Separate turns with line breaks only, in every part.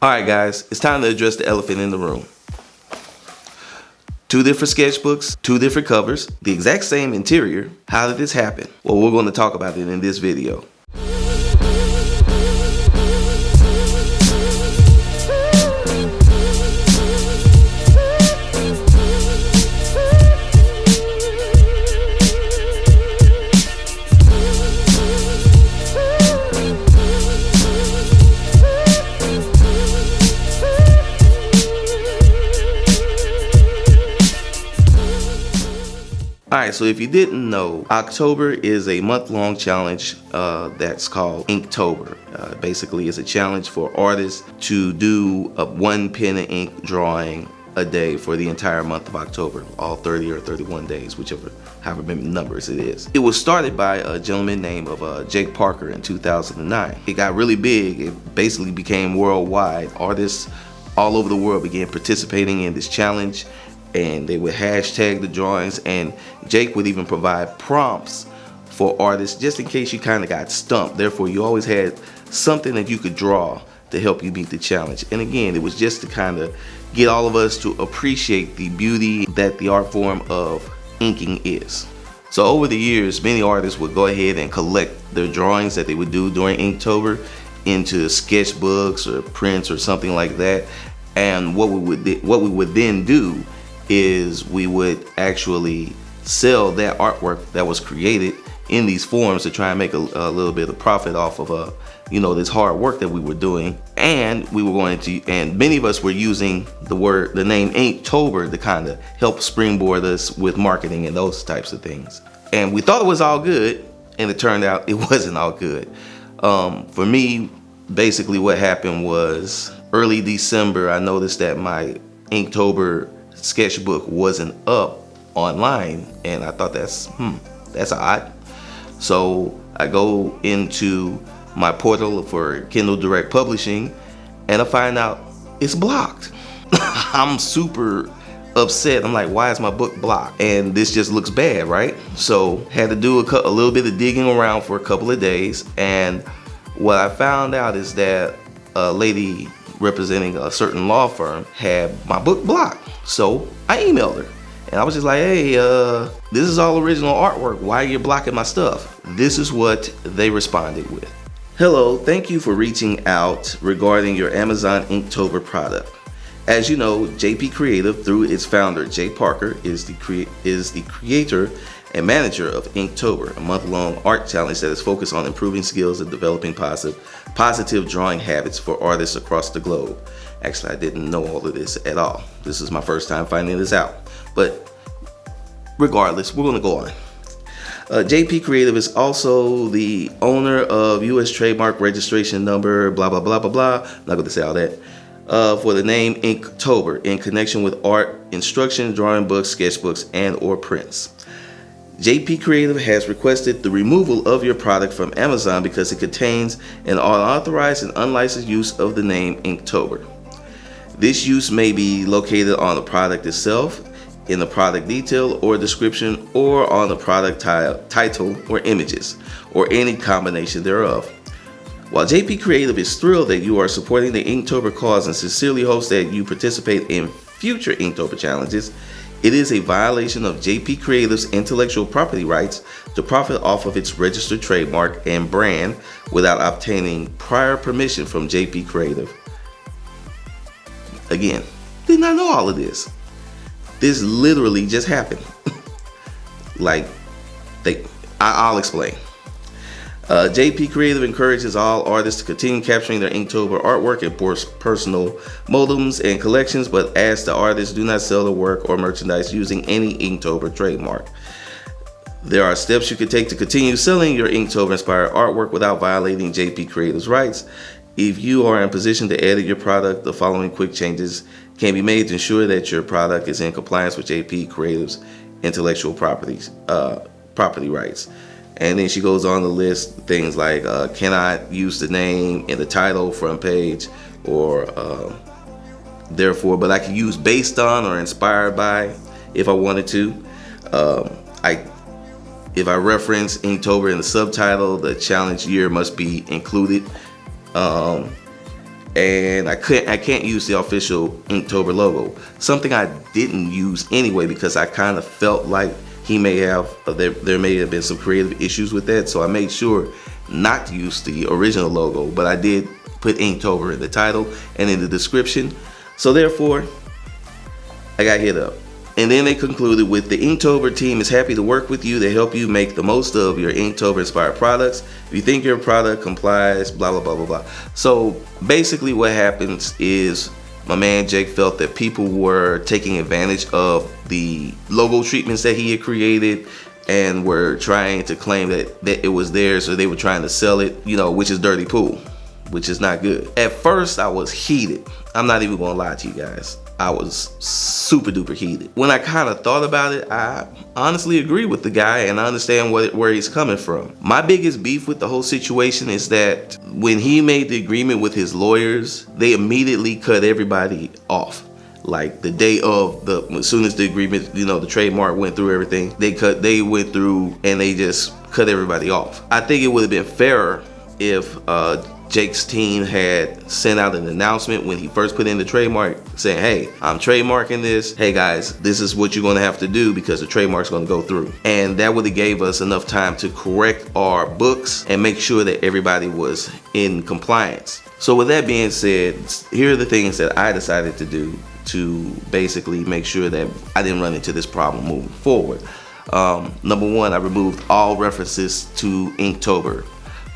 Alright guys, it's time to address the elephant in the room. Two different sketchbooks, two different covers, the exact same interior. How did this happen? Well, we're going to talk about it in this video. Alright, so if you didn't know, October is a month-long challenge that's called Inktober. Basically, it's a challenge for artists to do a 1 pen and ink drawing a day for the entire month of October, all 30 or 31 days, however many numbers it is. It was started by a gentleman named Jake Parker in 2009. It got really big. It basically became worldwide. Artists all over the world began participating in this challenge, and they would hashtag the drawings, and Jake would even provide prompts for artists just in case you kind of got stumped. Therefore, you always had something that you could draw to help you meet the challenge. And again, it was just to kind of get all of us to appreciate the beauty that the art form of inking is. So over the years, many artists would go ahead and collect their drawings that they would do during Inktober into sketchbooks or prints or something like that. And what we would then do is we would actually sell that artwork that was created in these forms to try and make a little bit of profit off of this hard work that we were doing. And we were going to, and many of us were using the name Inktober to kind of help springboard us with marketing and those types of things. And we thought it was all good, and it turned out it wasn't all good. For me, basically what happened was early December, I noticed that my Inktober sketchbook wasn't up online, and I thought that's odd. So I go into my portal for Kindle Direct Publishing, and I find out it's blocked. I'm super upset. I'm like, why is my book blocked? And this just looks bad, right? So had to do a little bit of digging around for a couple of days, and what I found out is that a lady representing a certain law firm had my book blocked. So I emailed her, and I was just like, hey, this is all original artwork. Why are you blocking my stuff? This is what they responded with. Hello, thank you for reaching out regarding your Amazon Inktober product. As you know, JP Creative, through its founder, Jay Parker, is the creator and manager of Inktober, a month-long art challenge that is focused on improving skills and developing positive drawing habits for artists across the globe. Actually, I didn't know all of this at all. This is my first time finding this out. But regardless, we're going to go on. JP Creative is also the owner of U.S. trademark registration number, blah, blah, blah, blah, blah. I'm not going to say all that. For the name Inktober in connection with art, instruction, drawing books, sketchbooks, and or prints. JP Creative has requested the removal of your product from Amazon because it contains an unauthorized and unlicensed use of the name Inktober. This use may be located on the product itself, in the product detail or description, or on the product title or images, or any combination thereof. While JP Creative is thrilled that you are supporting the Inktober cause and sincerely hopes that you participate in future Inktober challenges, it is a violation of JP Creative's intellectual property rights to profit off of its registered trademark and brand without obtaining prior permission from JP Creative. Again, did not know all of this. This literally just happened. I'll explain. JP Creative encourages all artists to continue capturing their Inktober artwork in personal modems and collections, but asks the artists do not sell the work or merchandise using any Inktober trademark. There are steps you can take to continue selling your Inktober-inspired artwork without violating JP Creative's rights. If you are in position to edit your product, the following quick changes can be made to ensure that your product is in compliance with JP Creative's intellectual property rights. And then she goes on to list things like cannot use the name in the title, front page, or therefore, but I can use based on or inspired by if I wanted to. If I reference Inktober in the subtitle, the challenge year must be included. and I can't use the official Inktober logo. Something I didn't use anyway because I kind of felt like he may have there may have been some creative issues with that, so I made sure not to use the original logo, but I did put Inktober in the title and in the description. So therefore, I got hit up. And then they concluded with, the Inktober team is happy to work with you to help you make the most of your Inktober inspired products. If you think your product complies, blah, blah, blah, blah, blah. So basically what happens is my man Jake felt that people were taking advantage of the logo treatments that he had created and were trying to claim that it was theirs, or they were trying to sell it, you know, which is dirty pool, which is not good. At first I was heated. I'm not even gonna lie to you guys. I was super duper heated. When I kind of thought about it, I honestly agree with the guy and I understand where he's coming from. My biggest beef with the whole situation is that when he made the agreement with his lawyers, they immediately cut everybody off. Like the day of, as soon as the agreement, you know, the trademark went through everything, they went through and they just cut everybody off. I think it would have been fairer if Jake's team had sent out an announcement when he first put in the trademark saying, hey, I'm trademarking this. Hey guys, this is what you're gonna have to do because the trademark's gonna go through. And that would have gave us enough time to correct our books and make sure that everybody was in compliance. So with that being said, here are the things that I decided to do to basically make sure that I didn't run into this problem moving forward. Number one, I removed all references to Inktober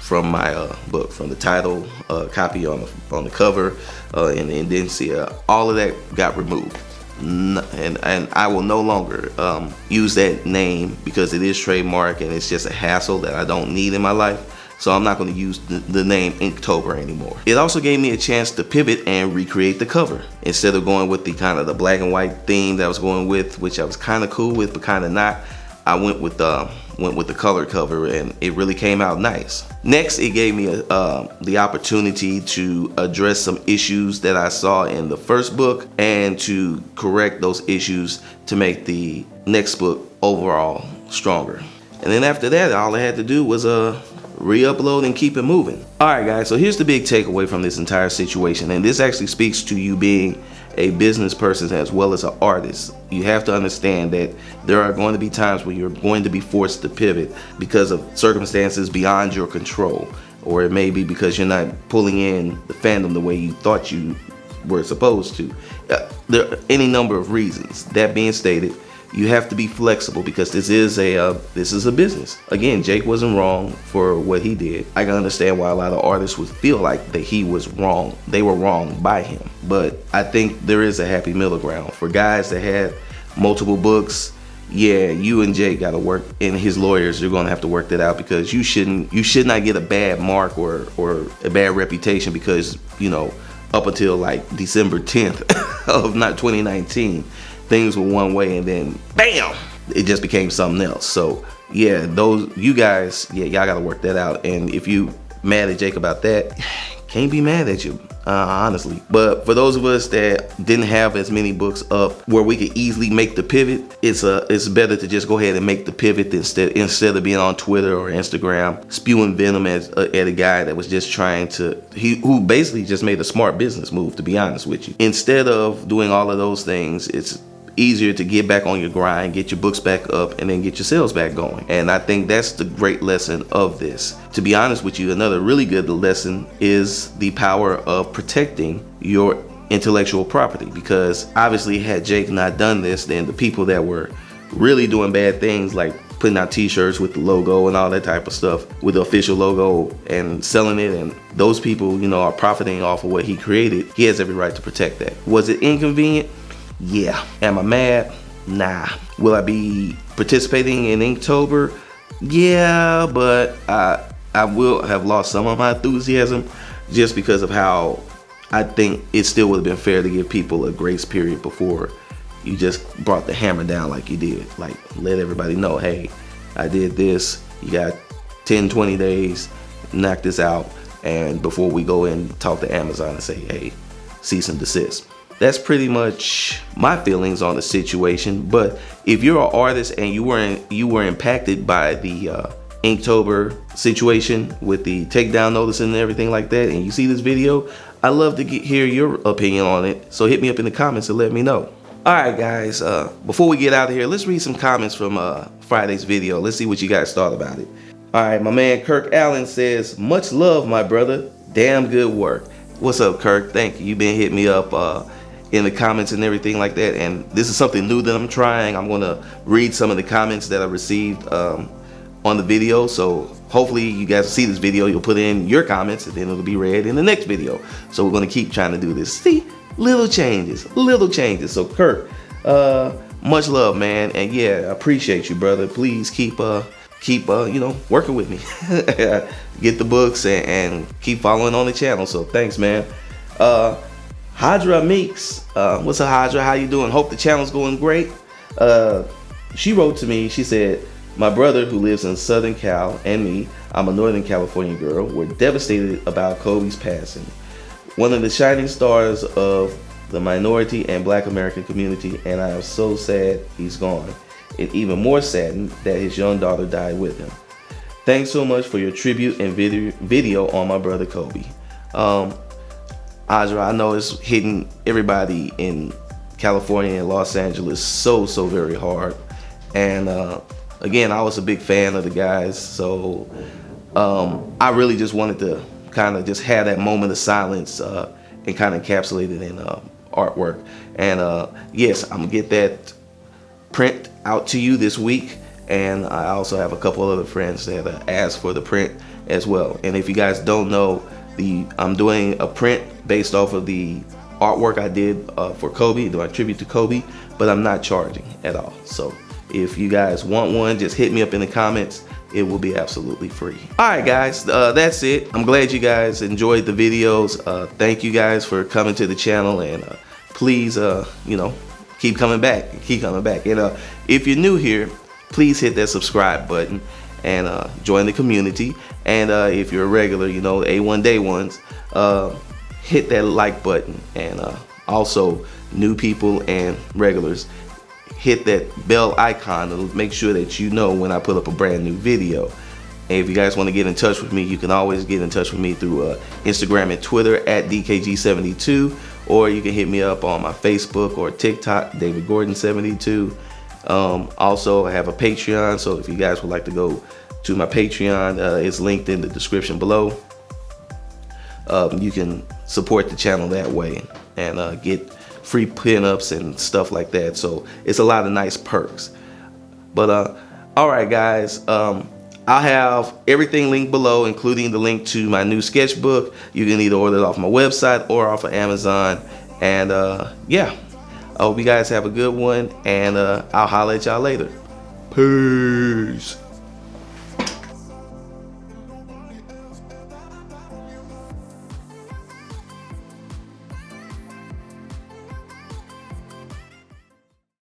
from my book, from the title, copy on the cover, and the indentia. All of that got removed, and I will no longer use that name because it is trademark and it's just a hassle that I don't need in my life. So I'm not going to use the name Inktober anymore. It also gave me a chance to pivot and recreate the cover instead of going with the kind of the black and white theme that I was going with, which I was kind of cool with but kind of not. I went with the color cover and it really came out nice. Next, it gave me the opportunity to address some issues that I saw in the first book and to correct those issues to make the next book overall stronger. And then after that, all I had to do was re-upload and keep it moving. All right, guys, so here's the big takeaway from this entire situation, and this actually speaks to you being a business person as well as an artist. You have to understand that there are going to be times when you're going to be forced to pivot because of circumstances beyond your control, or it may be because you're not pulling in the fandom the way you thought you were supposed to. There are any number of reasons. That being stated, you have to be flexible because this is a business. Again, Jake wasn't wrong for what he did. I can understand why a lot of artists would feel like that he was wrong. They were wrong by him. But I think there is a happy middle ground. For guys that had multiple books, yeah, you and Jake gotta work, and his lawyers, you're gonna have to work that out because you should not get a bad mark or a bad reputation because, you know, up until like December 10th of 2019, things were one way and then bam, it just became something else. So yeah, you guys, yeah, y'all gotta work that out. And if you mad at Jake about that, can't be mad at you, honestly. But for those of us that didn't have as many books up where we could easily make the pivot, it's better to just go ahead and make the pivot instead of being on Twitter or Instagram spewing venom at a guy that was just trying to, who basically just made a smart business move, to be honest with you. Instead of doing all of those things, it's easier to get back on your grind, get your books back up, and then get your sales back going. And I think that's the great lesson of this. To be honest with you, another really good lesson is the power of protecting your intellectual property, because obviously had Jake not done this, then the people that were really doing bad things like putting out t-shirts with the logo and all that type of stuff with the official logo and selling it, and those people, you know, are profiting off of what he created, he has every right to protect that. Was it inconvenient? Yeah. Am I mad? Nah. Will I be participating in Inktober? Yeah, but I will have lost some of my enthusiasm just because of how I think it still would have been fair to give people a grace period before you just brought the hammer down like you did. Like, let everybody know, hey, I did this. You got 10, 20 days, knock this out. And before we go and talk to Amazon and say, hey, cease and desist. That's pretty much my feelings on the situation. But if you're an artist and you were impacted by the Inktober situation with the takedown notice and everything like that, and you see this video, I love to hear your opinion on it. So hit me up in the comments and let me know. All right, guys. Before we get out of here, let's read some comments from Friday's video. Let's see what you guys thought about it. All right, my man Kirk Allen says, "Much love, my brother. Damn good work." What's up, Kirk? Thank you. You've been hitting me up in the comments and everything like that, and this is something new that I'm trying. I'm gonna read some of the comments that I received on the video, so hopefully you guys see this video, you'll put in your comments and then it'll be read in the next video. So we're going to keep trying to do this. See, little changes. So Kirk, much love, man, and yeah, I appreciate you, brother. Please keep you know, working with me. Get the books and keep following on the channel. So thanks, man. Hydra Meeks, what's up, Hydra? How you doing? Hope the channel's going great. She wrote to me. She said, "My brother, who lives in Southern Cal, and me, I'm a Northern California girl, were devastated about Kobe's passing. One of the shining stars of the minority and Black American community, and I am so sad he's gone, and even more saddened that his young daughter died with him. Thanks so much for your tribute and video on my brother Kobe." Audra, I know it's hitting everybody in California and Los Angeles so very hard, and again, I was a big fan of the guys, so I really just wanted to kind of just have that moment of silence and kind of encapsulate it in artwork. And yes, I'm gonna get that print out to you this week, and I also have a couple other friends that asked for the print as well. And if you guys don't know, I'm doing a print based off of the artwork I did for Kobe, doing a tribute to Kobe, but I'm not charging at all. So if you guys want one, just hit me up in the comments. It will be absolutely free. All right, guys, that's it. I'm glad you guys enjoyed the videos. Thank you guys for coming to the channel, and please, you know, keep coming back. And if you're new here, please hit that subscribe button and join the community. And if you're a regular, you know, A1 Day Ones, hit that like button. And also, new people and regulars, hit that bell icon to make sure that you know when I put up a brand new video. And if you guys want to get in touch with me, you can always get in touch with me through Instagram and Twitter at DKG72, or you can hit me up on my Facebook or TikTok, David Gordon 72. Also, I have a Patreon, so if you guys would like to go to my Patreon, it's linked in the description below. You can support the channel that way and get free pinups and stuff like that. So it's a lot of nice perks. But all right, guys, I'll have everything linked below, including the link to my new sketchbook. You can either order it off my website or off of Amazon. And yeah, I hope you guys have a good one, and I'll holler at y'all later. Peace.